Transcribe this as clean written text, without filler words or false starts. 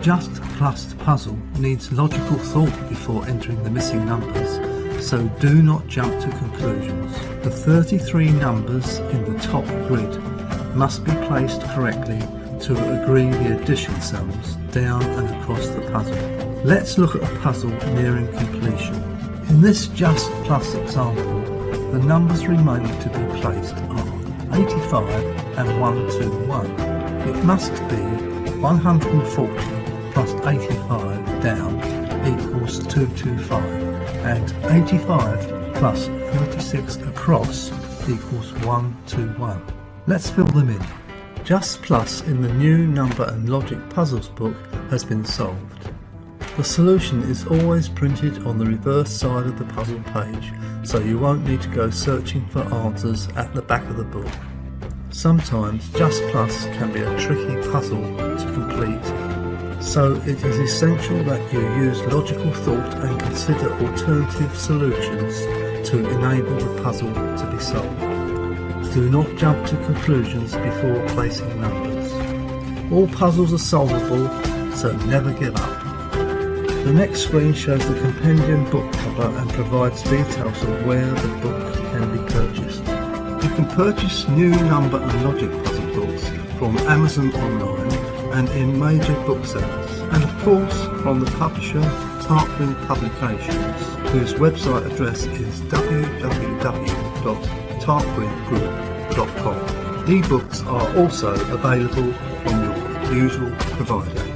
Just Plus puzzle needs logical thought before entering the missing numbers, so do not jump to conclusions. The 33 numbers in the top grid must be placed correctly to agree the addition sums down and across the puzzle. Let's look at a puzzle nearing completion. In this Just Plus example, the numbers remaining to be placed are 85 and 121. It must be 140 plus 85 down equals 225, and 85 plus 36 across equals 121. Let's fill them in. Just Plus in the new Number and Logic Puzzles book has been solved. The solution is always printed on the reverse side of the puzzle page, so you won't need to go searching for answers at the back of the book. Sometimes Just Plus can be a tricky puzzle to complete, so it is essential that you use logical thought and consider alternative solutions to enable the puzzle to be solved. Do not jump to conclusions before placing numbers. All puzzles are solvable, so never give up. The next screen shows the compendium book cover and provides details of where the book can be purchased. You can purchase new Number and Logic puzzle books from Amazon online and in major booksellers, and of course from the publisher Tarquin Publications, whose website address is www.tarquingroup.com. E-books are also available from your usual provider.